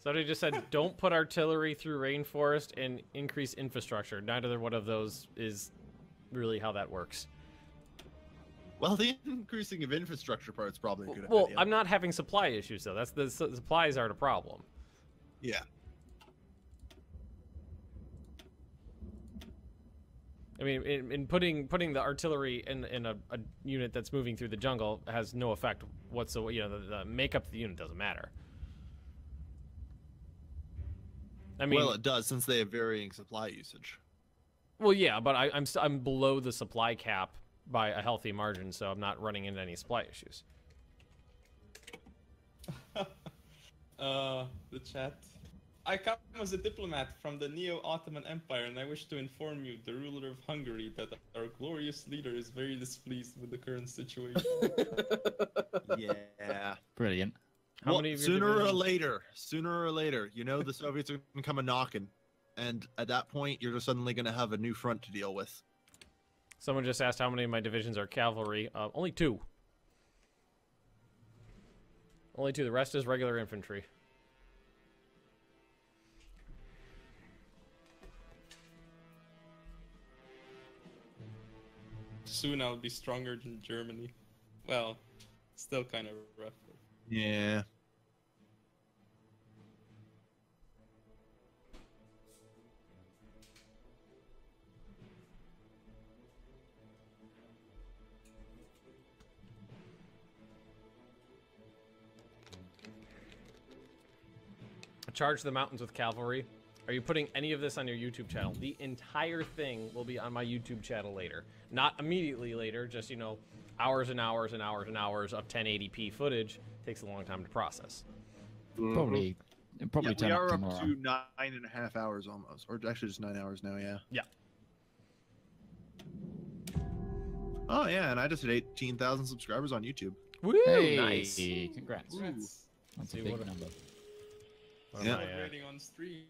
Somebody just said, don't put artillery through rainforest and increase infrastructure. Neither one of those is really how that works. Well, the increasing of infrastructure part's probably a good idea. Well, I'm not having supply issues, though. That's the supplies are the problem. Yeah. I mean, in putting the artillery in a unit that's moving through the jungle has no effect whatsoever. You know, the makeup of the unit doesn't matter. I mean, well, it does since they have varying supply usage. Well, yeah, but I'm below the supply cap by a healthy margin, so I'm not running into any supply issues. The chat. I come as a diplomat from the Neo-Ottoman Empire, and I wish to inform you, the ruler of Hungary, that our glorious leader is very displeased with the current situation. Yeah. Brilliant. How many of your sooner or divisions? later, you know the Soviets are going to come a-knocking. And at that point, you're just suddenly going to have a new front to deal with. Someone just asked how many of my divisions are cavalry. Only 2. Only 2. The rest is regular infantry. Soon I'll be stronger than Germany. Well, still kind of rough. Yeah. Charge the mountains with cavalry. Are you putting any of this on your YouTube channel? The entire thing will be on my YouTube channel later. Not immediately later, just, you know, hours and hours and hours and hours of 1080p footage. Takes a long time to process. Probably Yeah, we turn up are up tomorrow. to 9.5 hours almost. Or actually just 9 hours now, yeah. Yeah. Oh, yeah, and I just hit 18,000 subscribers on YouTube. Woo! Hey, Nice. congrats. Congrats. That's See a big what- number. What Yeah. am I, Celebrating on stream.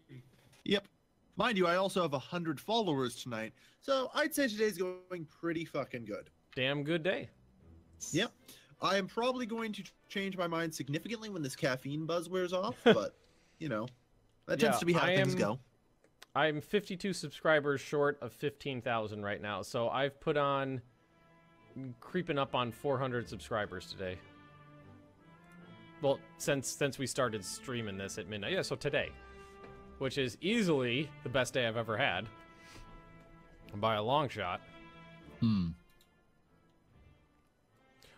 Yep. Mind you, I also have 100 followers tonight, so I'd say today's going pretty fucking good. damn good day. Yep. I am probably going to change my mind significantly when this caffeine buzz wears off, but, you know, that tends Yeah, to be how I things am- go. I'm 52 subscribers short of 15,000 right now, so I've put on creeping up on 400 subscribers today. Well, since we started streaming this at midnight. Yeah, so today, which is easily the best day I've ever had by a long shot. Hmm.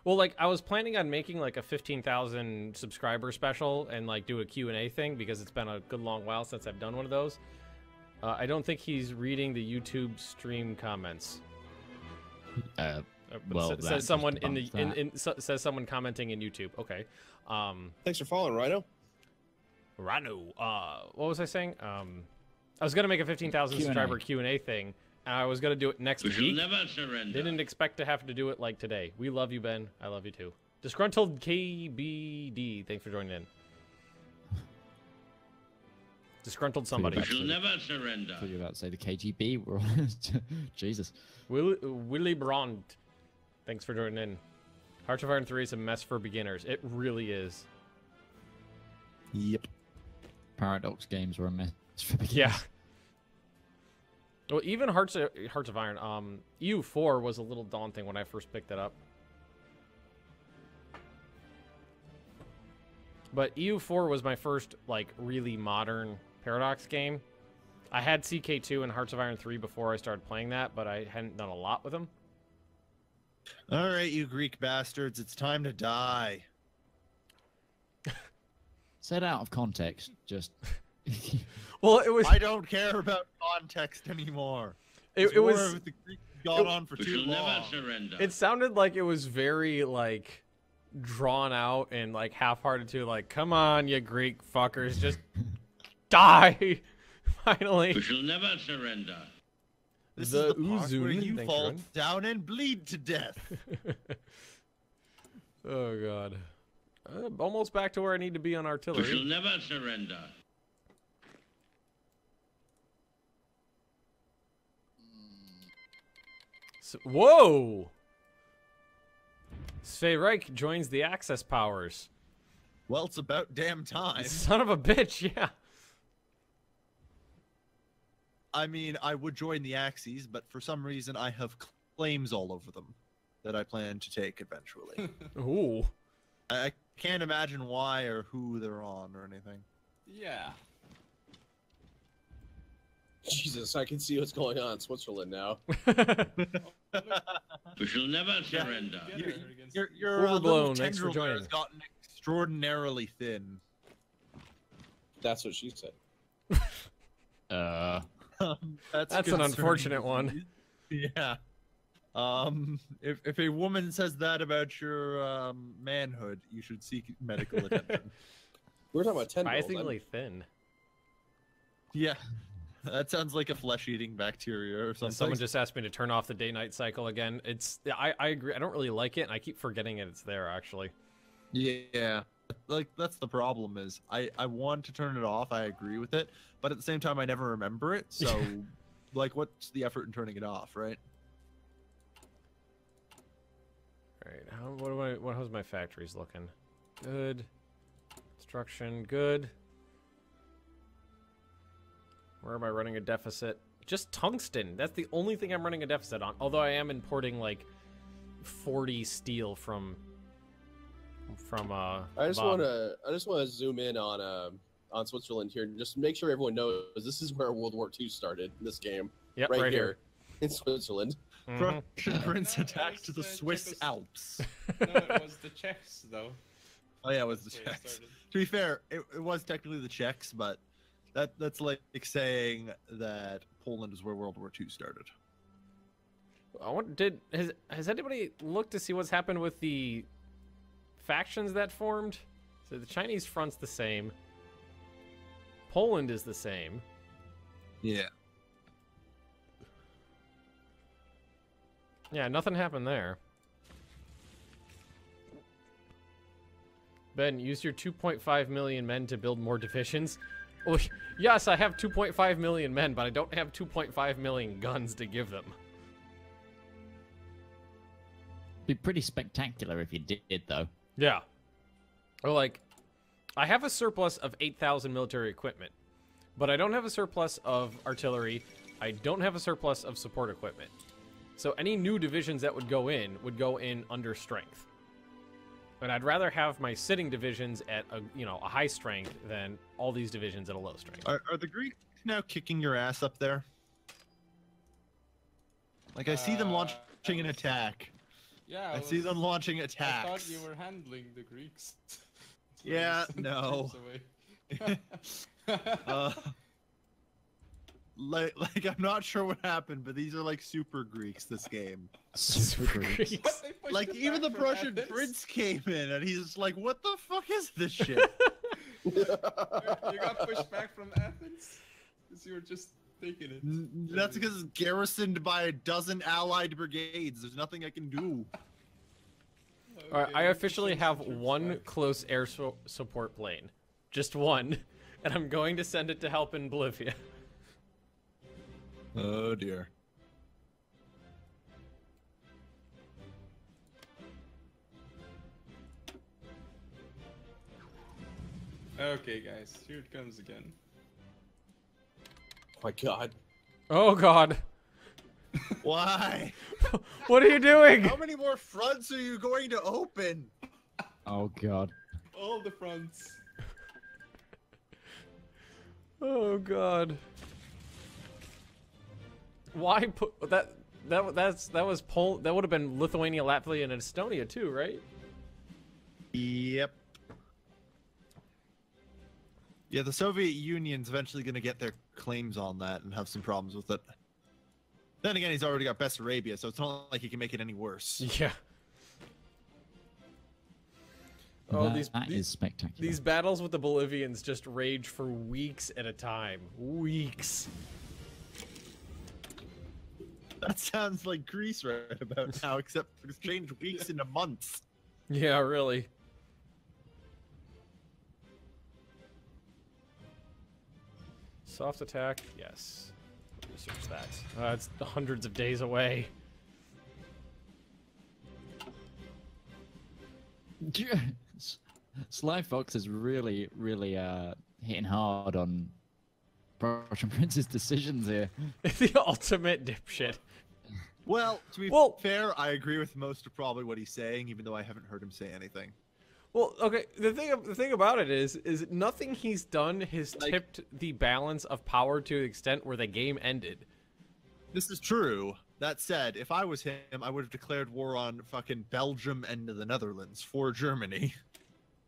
Well, like, I was planning on making, like, a 15,000 subscriber special and, like, do a Q&A thing because it's been a good long while since I've done one of those. I don't think he's reading the YouTube stream comments. Well, that says someone just in the debunks says someone commenting in YouTube. Okay. Thanks for following, Rhino. Rhino. What was I saying? I was gonna make a 15,000 Q&A. subscriber Q&A thing, and I was gonna do it next We shall week. never surrender. Didn't expect to have to do it like today. We love you, Ben. I love you too. Disgruntled KBD. Thanks for joining in. Disgruntled somebody. We shall never surrender. I thought you were about to say the KGB. We're on. Jesus. Willy Brandt. Thanks for joining in. Hearts of Iron 3 is a mess for beginners. It really is. Yep. Paradox games were a mess for beginners. Yeah. Well, even Hearts of Iron, EU4 was a little daunting when I first picked it up. But EU4 was my first, like, really modern Paradox game. I had CK2 and Hearts of Iron 3 before I started playing that, but I hadn't done a lot with them. All right, you Greek bastards, it's time to die. Said out of context, just. Well, it was... I don't care about context anymore. It War was... with the Greeks gone on for We too shall long. never surrender. It sounded like it was very, like, drawn out and, like, half-hearted too. Like, come on, you Greek fuckers, just die! Finally. We shall never surrender. This The is the part where Uzun, you thanks, fall Ron. down and bleed to death. Oh, God. Almost back to where I need to be on We shall artillery. never surrender. Whoa! Svereich joins the Access Powers. Well, it's about damn time. Son of a bitch, yeah. I mean, I would join the Axes, but for some reason I have claims all over them that I plan to take eventually. Ooh. I can't imagine why or who they're on or anything. Yeah. Jesus, I can see what's going on in Switzerland now. We shall never surrender. Your Overblown, little thanks for tendril there joining. has gotten extraordinarily thin. That's what she said. That's an concerning. unfortunate one. Yeah. If a woman says that about your manhood, you should seek medical attention. We're talking about tendrils. Surprisingly thin. Yeah. That sounds like a flesh-eating bacteria or something. Someone just asked me to turn off the day-night cycle again. I agree. I don't really like it, and I keep forgetting it's there, actually. Yeah. Like, that's the problem is, I want to turn it off, I agree with it, but at the same time, I never remember it, so, like, what's the effort in turning it off, right? Alright, how's my factories looking? Good. Construction, good. Where am I running a deficit? Just tungsten. That's the only thing I'm running a deficit on. Although I am importing like 40 steel from I just want to zoom in on Switzerland here, just make sure everyone knows this is where World War II started. This game, Yep, right here in Switzerland. Mhm. Prussian Prince No, attacked that the was, Swiss Alps. No, it was the Czechs, though. Oh yeah, it was the That's where it Czechs. started. To be fair, it was technically the Czechs, but that's like saying that Poland is where World War II started. Has anybody looked to see what's happened with the factions that formed? So the Chinese front's the same. Poland is the same. Yeah. Yeah, nothing happened there. Ben, use your 2.5 million men to build more divisions. Well, yes, I have 2.5 million men, but I don't have 2.5 million guns to give them. Be pretty spectacular if you did, though. Yeah. Or like, I have a surplus of 8,000 military equipment, but I don't have a surplus of artillery. I don't have a surplus of support equipment. So any new divisions that would go in under strength. And I'd rather have my sitting divisions at a high strength than all these divisions at a low strength. Are the Greeks now kicking your ass up there? Like I see them launching an attack. Yeah, I see them launching I attacks. thought you were handling the Greeks. Yeah, no. Like I'm not sure what happened, but these are like super Greeks this game. Super Greeks. What? They pushed Like it even the back from Prussian Athens? prince came in and he's like, "What the fuck is this shit?" You got pushed back from Athens? Because you were just taking it. That's because it's garrisoned by a dozen allied brigades. There's nothing I can do. All right, Okay, I you officially send have some troops one back. close air support plane. Just one. And I'm going to send it to help in Bolivia. Oh dear. Okay, guys, here it comes again. Oh my god. Oh, God. Why? What are you doing? How many more fronts are you going to open? Oh, God. All the fronts. Oh, God. Why put that? That was Poland. That would have been Lithuania, Latvia, and Estonia too, right? Yep. Yeah, the Soviet Union's eventually going to get their claims on that and have some problems with it. Then again, he's already got Bessarabia, so it's not like he can make it any worse. Yeah. Oh, That is spectacular. these battles with the Bolivians just rage for weeks at a time. Weeks. That sounds like Greece right about now, except it's changed weeks into months. Yeah, really. Soft attack, yes. Research that. It's hundreds of days away. Sly Fox is really, really hitting hard on Prussian Prince's decisions here. The ultimate dipshit. Well, to be Well- fair, I agree with most of probably what he's saying, even though I haven't heard him say anything. Well, okay. The thing about it is nothing he's done has Like- tipped the balance of power to the extent where the game ended. This is true. That said, if I was him, I would have declared war on fucking Belgium and the Netherlands for Germany.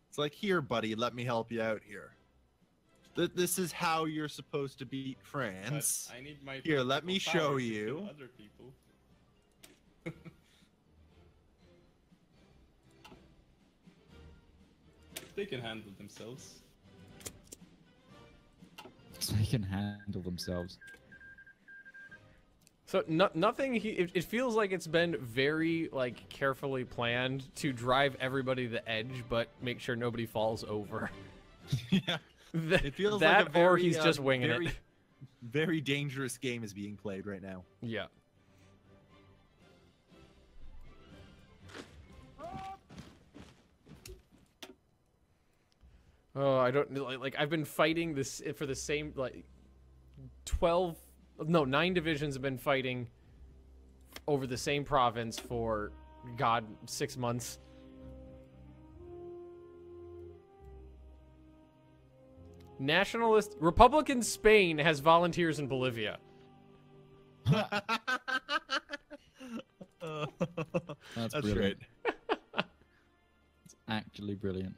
It's like, here, buddy, let me help you out here. This is how you're supposed to beat But France. I need my Here, let me political show power to you. kill other people. They can handle themselves. So they can handle themselves. So nothing. It feels like it's been very like carefully planned to drive everybody to the edge, but make sure nobody falls over. Yeah. It feels that, like a very, or he's just winging very, it. very dangerous game is being played right now. Yeah. Oh, I don't like. I've been fighting this for the same like 9 divisions have been fighting over the same province for God 6 months. Nationalist Republican Spain has volunteers in Bolivia. That's That's brilliant. right. It's actually brilliant.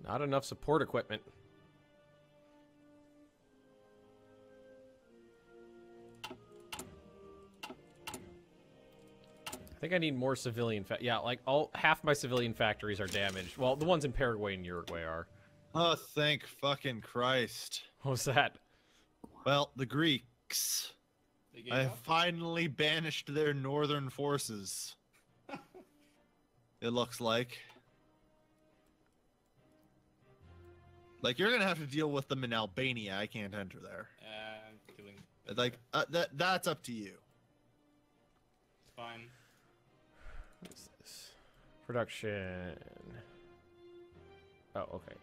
Not enough support equipment. I think I need more civilian yeah, like half my civilian factories are damaged. Well, the ones in Paraguay and Uruguay are. Oh, thank fucking Christ. What's that? Well, the Greeks. They gave I up? finally banished their northern forces. It looks like. Like, you're gonna have to deal with them in Albania. I can't enter there. I'm killing. Like, that's up to you. It's fine. What is this? Production. Oh, okay.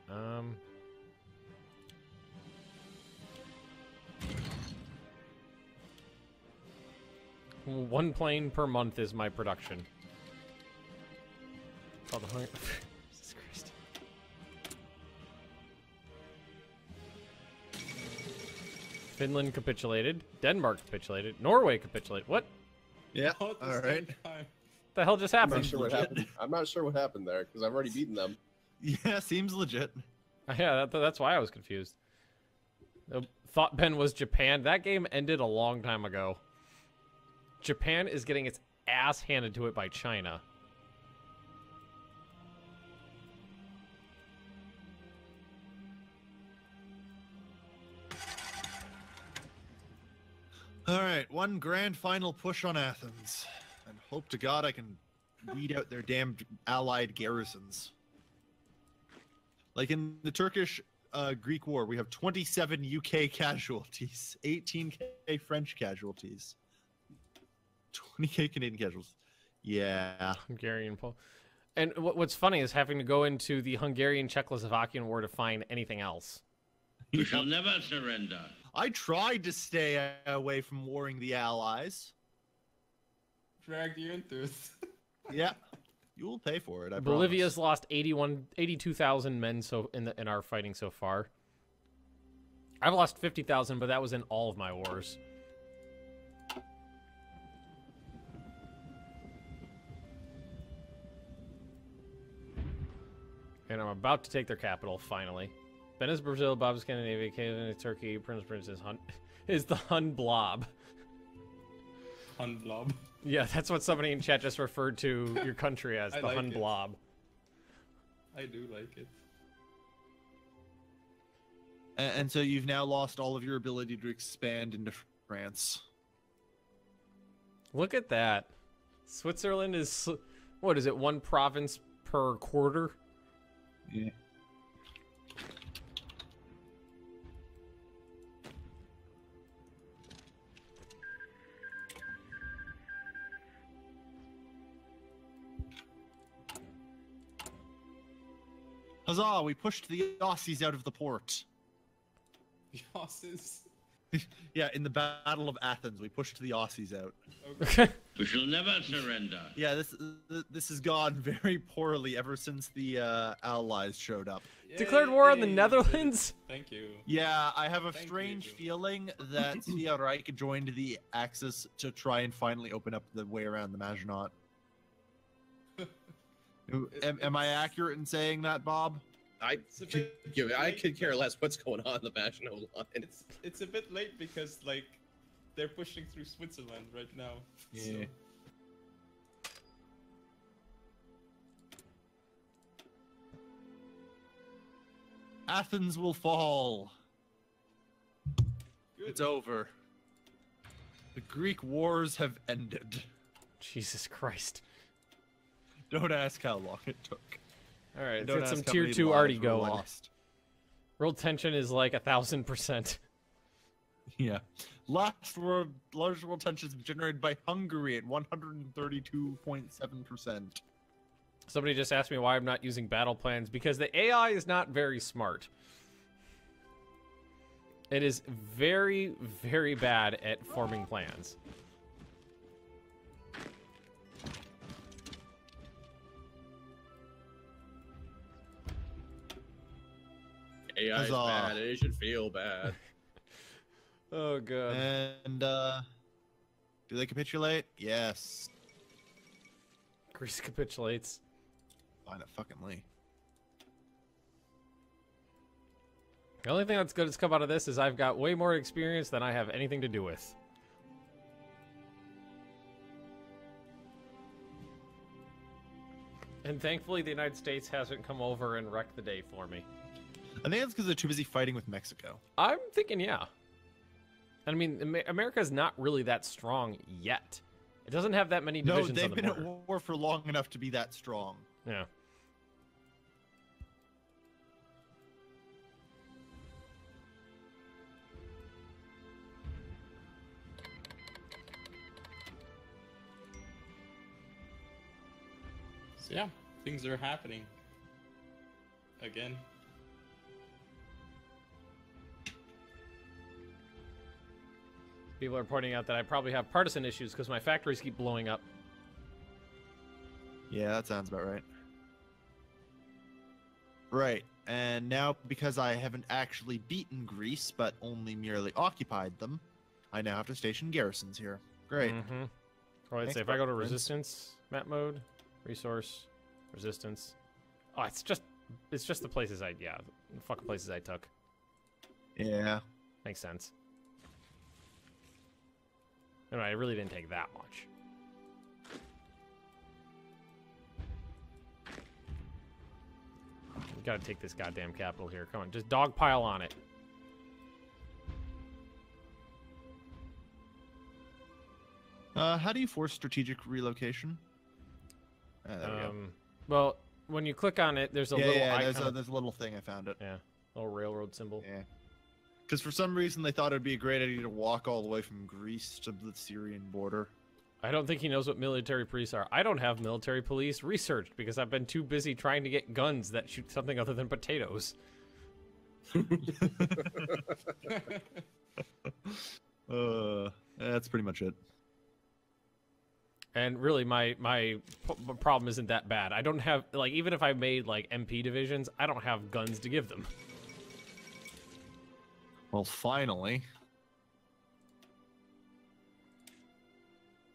One plane per month is my production. Oh, the Jesus Christ. Finland capitulated. Denmark capitulated. Norway capitulated. What Yeah. All at the All same right. time. the hell just I'm not happened? sure what happened. I'm not sure what happened there because I've already beaten them. Yeah, seems legit. Yeah, that's why I was confused. Thought Ben was Japan. That game ended a long time ago. Japan is getting its ass handed to it by China. All right, one grand final push on Athens, and hope to God I can weed out their damned allied garrisons. Like in the Turkish-Greek war, we have 27 UK casualties, 18k French casualties, 20k Canadian casualties. Yeah. Hungarian Pole. And what's funny is having to go into the Hungarian-Czechoslovakian war to find anything else. We shall never surrender. I tried to stay away from warring the Allies. Dragged you into it. Yeah, you will pay for it. I Bolivia's lost 82,000 men in our fighting so far. I've lost 50,000, but that was in all of my wars. And I'm about to take their capital, finally. Ben is Brazil, Bob is Scandinavia, Kailvin is Turkey, Prince is the Hun Blob. Hun blob. Yeah, that's what somebody in chat just referred to your country as, I the like Hun it. Blob. I do like it. And so you've now lost all of your ability to expand into France. Look at that. Switzerland is, what is it, one province per quarter? Yeah. Huzzah! We pushed the Aussies out of the port. The Aussies. Yeah, in the Battle of Athens, we pushed the Aussies out. Okay. We shall never surrender. Yeah, this has gone very poorly ever since the Allies showed up. Declared war on the Yay. Netherlands? Thank you. Yeah, I have a Thank strange you. feeling that Svea Reich joined the Axis to try and finally open up the way around the Maginot. Am I accurate in saying that, Bob? I It's a bit could care less what's going on in the Maginot Line. It's a bit late because like they're pushing through Switzerland right now. So. Yeah. Athens will fall. Good. It's over. The Greek wars have ended. Jesus Christ. Don't ask how long it took. All right, Don't let's get some ask how tier many 2 lives already were going. lost. World tension is like 1,000%. Yeah. Large world tensions generated by Hungary at 132.7%. Somebody just asked me why I'm not using battle plans, because the AI is not very smart. It is very, very bad at forming plans. AI is Huzzah. bad, and it should feel bad. Oh, God. And, do they capitulate? Yes. Greece capitulates. Fine, fucking Lee. The only thing that's good that's come out of this is I've got way more experience than I have anything to do with. And thankfully, the United States hasn't come over and wrecked the day for me. I think that's because they're too busy fighting with Mexico. I'm thinking, yeah. I mean, America's not really that strong yet. It doesn't have that many No, divisions they've on the been border. at war for long enough to be that strong. Yeah. So yeah, things are happening. Again. People are pointing out that I probably have partisan issues because my factories keep blowing up. Yeah, that sounds about right. Right, and now because I haven't actually beaten Greece, but only merely occupied them, I now have to station garrisons here. Great. Mm-hmm. Well, I'd Thanks, say if I go to Prince. resistance map mode, resource, resistance. Oh, it's just the places the fucking places I took. Yeah. Makes sense. No, I really didn't take that much. We gotta take this goddamn capital here. Come on, just dogpile on it. How do you force strategic relocation? There we go. Well, when you click on it, there's a little icon. There's a little thing. I found it. Yeah, little railroad symbol. Yeah. Because for some reason they thought it'd be a great idea to walk all the way from Greece to the Syrian border. I don't think he knows what military police are. I don't have military police researched because I've been too busy trying to get guns that shoot something other than potatoes. That's pretty much it. And really, my problem isn't that bad. I don't have, like, even if I made, like, MP divisions, I don't have guns to give them. Well, finally.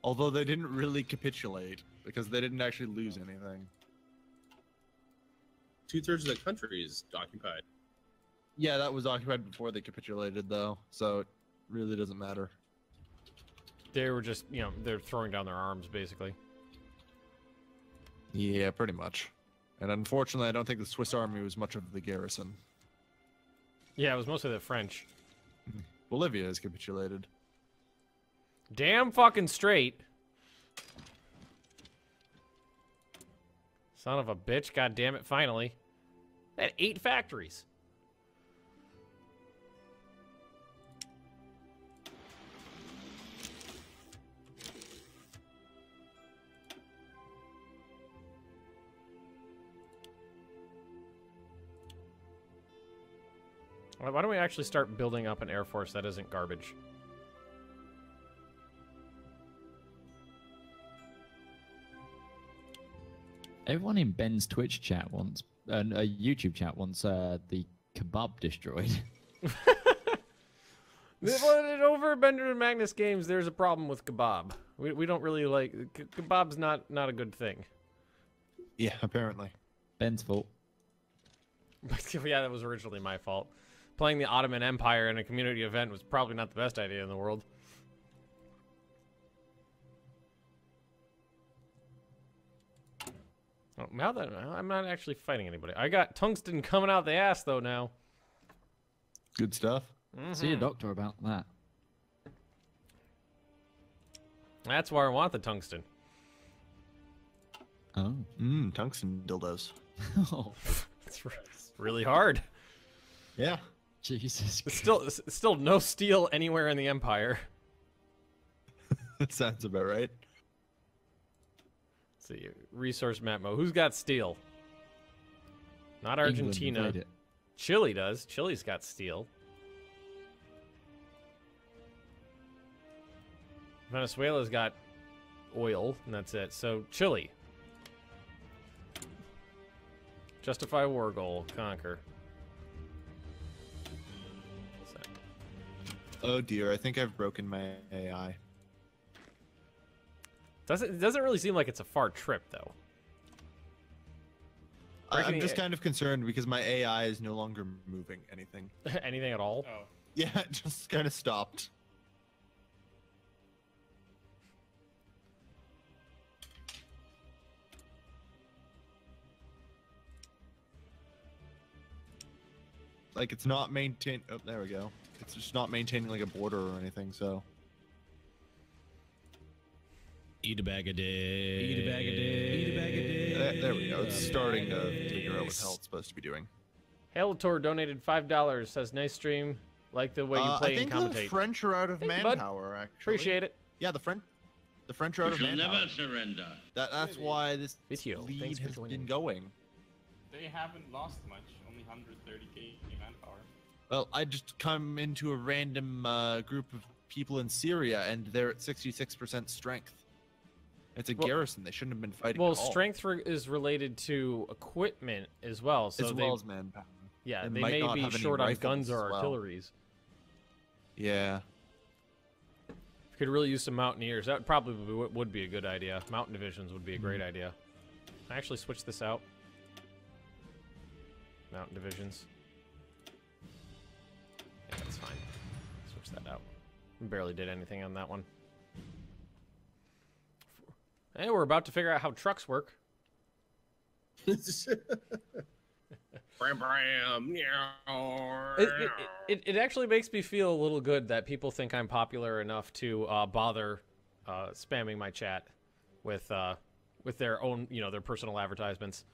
Although they didn't really capitulate, because they didn't actually lose anything. 2/3 of the country is occupied. Yeah, that was occupied before they capitulated, though, so it really doesn't matter. They were just, they're throwing down their arms, basically. Yeah, pretty much. And unfortunately, I don't think the Swiss army was much of the garrison. Yeah, it was mostly the French. Bolivia has capitulated. Damn fucking straight. Son of a bitch, god damn it, finally. They had 8 factories. Why don't we actually start building up an air force that isn't garbage? Everyone in Ben's Twitch chat wants, YouTube chat wants the kebab destroyed. Over at Bender and Magnus Games, there's a problem with kebab. We don't really like... Kebab's not a good thing. Yeah, apparently. Ben's fault. Yeah, that was originally my fault. Playing the Ottoman Empire in a community event was probably not the best idea in the world. Oh, now that I'm not actually fighting anybody. I got tungsten coming out the ass, though, now. Good stuff. See a doctor about that. That's why I want the tungsten. Oh. Tungsten dildos. Oh. It's really hard. Yeah. It's Jesus still no steel anywhere in the Empire. That sounds about right. Let's see, resource map mode. Who's got steel? Not England Argentina. invaded. Chile does. Chile's got steel. Venezuela's got oil, and that's it. So, Chile. Justify war goal. Conquer. What's that? Oh dear, I think I've broken my AI. It doesn't really seem like it's a far trip, though. I'm just kind of concerned because my AI is no longer moving anything. Anything at all? Oh. Yeah, it just kind of stopped. Like, it's not maintain. Oh, there we go. It's just not maintaining like a border or anything. So. Eat a bag a day. Eat a bag a day. Eat a bag a day. There we go. It's starting to figure out what the hell it's supposed to be doing. Halator donated $5. Says nice stream. Like the way you play and I think commentate. the French are out of Thank you, bud. manpower. Actually, Appreciate it. Yeah, the French are out We of shall manpower. never surrender. That's why this Video, lead thanks for has joining. been going. They haven't lost much. Only 130k manpower. Well, I just come into a random group of people in Syria, and they're at 66% strength. It's a garrison. They shouldn't have been fighting. Well, at all. strength is related to equipment as well. So as well as manpower. yeah, They they might may not be have any short on rifles guns or as well. artilleries. Yeah. Could really use some mountaineers. That probably would be a good idea. Mountain divisions would be a great idea. Can I actually switch this out? Mountain divisions. Yeah, that's fine. Switch that out. Barely did anything on that one. Hey, we're about to figure out how trucks work. Bram, bram, meow. It actually makes me feel a little good that people think I'm popular enough to bother spamming my chat with their own, their personal advertisements.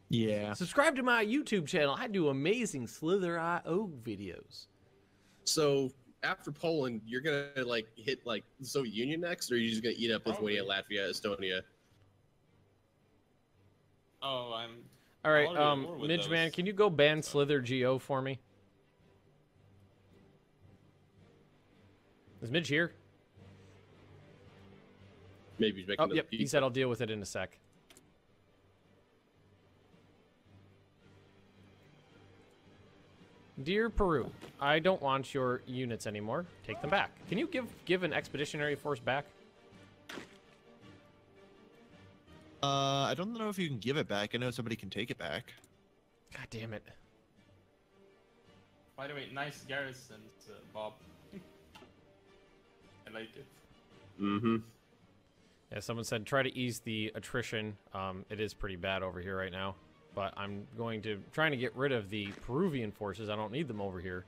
Yeah. Subscribe to my YouTube channel. I do amazing Slither.io videos. So after Poland, you're gonna hit the Soviet Union next, or are you just gonna eat up Lithuania, Latvia, Estonia? Oh, I'm. All right, already at war with Midge Man, those. can you go ban Slither Geo for me? Is Midge here? Maybe he's making Oh, another yep. He pizza. said I'll deal with it in a sec. Dear Peru, I don't want your units anymore. Take them back. Can you give an expeditionary force back? I don't know if you can give it back. I know somebody can take it back. God damn it. By the way, nice garrisons, Bob. I like it. Mm-hmm. Yeah, someone said try to ease the attrition. It is pretty bad over here right now. But I'm trying to get rid of the Peruvian forces. I don't need them over here.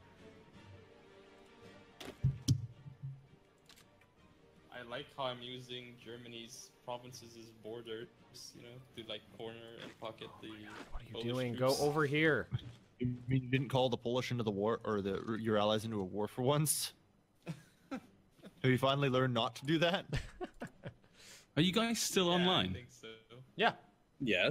I like how I'm using Germany's provinces as borders, to corner and pocket the. What are you Polish doing? troops. Go over here. You mean you didn't call the Polish into the war, or your allies into a war for once? Have you finally learned not to do that? Are you guys still Yeah, online? I think so. Yeah. Yeah.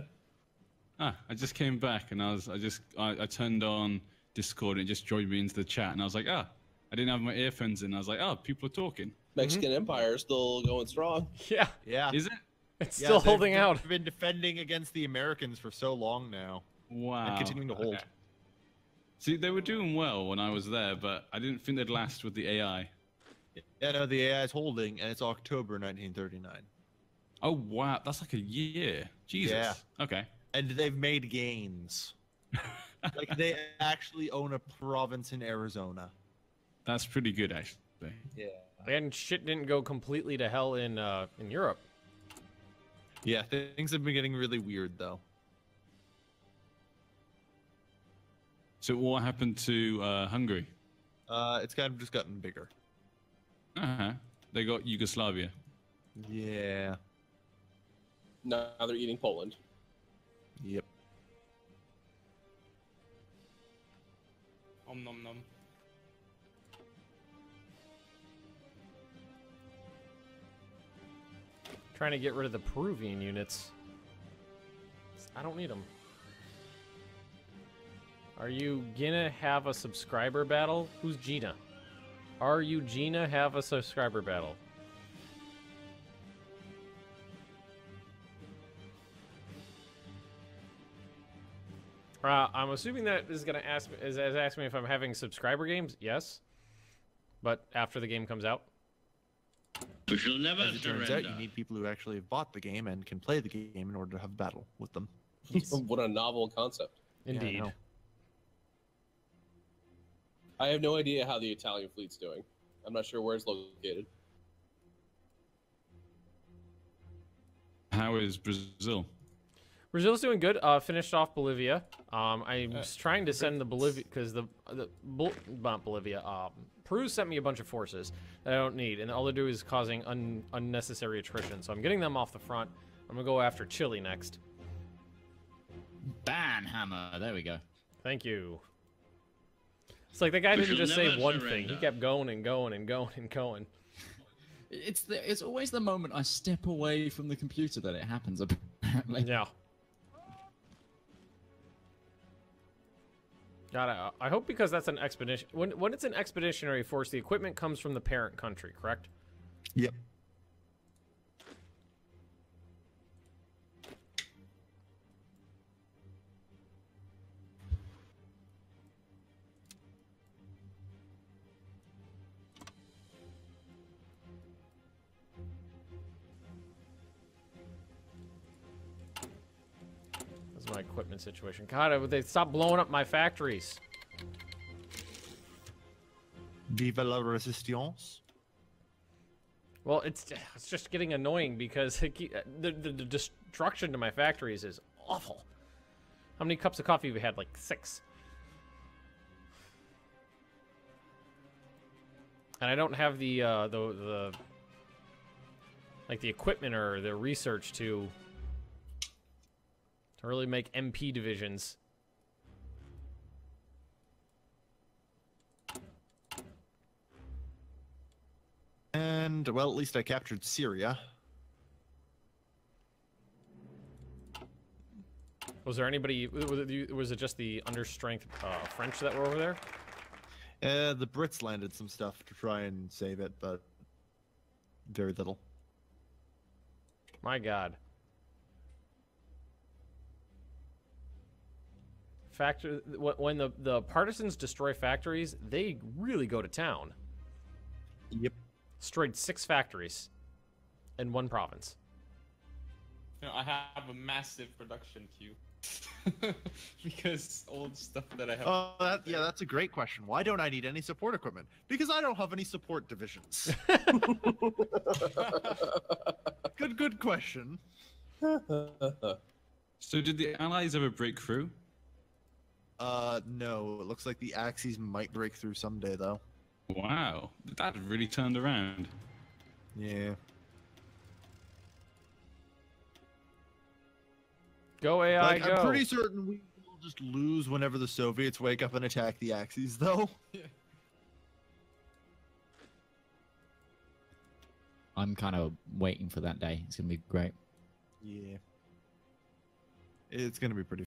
Ah, I just came back and I turned on Discord and it just joined me into the chat, and I was like, I didn't have my earphones in. I was like, people are talking. Mexican Empire is still going strong. Yeah, Yeah. Is it? it's still holding out. They've been defending against the Americans for so long now. Wow. And continuing to hold. Okay. See, they were doing well when I was there, but I didn't think they'd last with the AI. Yeah, no, the AI is holding, and it's October 1939. Oh, wow. That's like a year. Jesus. Yeah. Okay. And they've made gains. Like, they actually own a province in Arizona. That's pretty good, actually. Yeah. And shit didn't go completely to hell in Europe. Yeah, things have been getting really weird, though. So what happened to Hungary? It's kind of just gotten bigger. They got Yugoslavia. Yeah. Now they're eating Poland. Yep. Om nom nom. Trying to get rid of the Peruvian units. I don't need them. Are you gonna have a subscriber battle? Who's Gina? Are you Gina have a subscriber battle? I'm assuming that is gonna ask me if I'm having subscriber games. Yes, but after the game comes out. We shall never As it turns surrender. out, you need people who actually have bought the game and can play the game in order to have a battle with them. What a novel concept. Indeed. know. I have no idea how the Italian fleet's doing. I'm not sure where it's located. How is Brazil? Brazil's doing good. Finished off Bolivia. I was trying to send the Bolivia because not Bolivia. Peru sent me a bunch of forces that I don't need, and all they do is causing unnecessary attrition. So I'm getting them off the front. I'm gonna go after Chile next. Banhammer. There we go. Thank you. It's like the guy We didn't shall just say never one thing. surrender. He kept going and going and going and going. It's always the moment I step away from the computer that it happens. Apparently. Yeah. God, I hope because that's an expedition. When it's an expeditionary force, the equipment comes from the parent country, correct? Yep. That's my equipment situation. God, would they stop blowing up my factories? Vive la resistance. Well, it's just getting annoying because the destruction to my factories is awful. How many cups of coffee have we had? Like 6. And I don't have the equipment or the research to really make MP divisions. And, well, at least I captured Syria. Was there anybody? Was it just the understrength French that were over there? The Brits landed some stuff to try and save it, but very little. My God. When the partisans destroy factories, they really go to town. Yep. Destroyed 6 factories in one province. You know, I have a massive production queue. Because old stuff that I have. Oh, that's a great question. Why don't I need any support equipment? Because I don't have any support divisions. Good question. So did the Allies ever break through? No. It looks like the Axis might break through someday, though. Wow, that really turned around. Yeah. Go AI, Like, go. I'm pretty certain we will just lose whenever the Soviets wake up and attack the Axis, though. I'm kind of waiting for that day. It's gonna be great. Yeah. It's gonna be pretty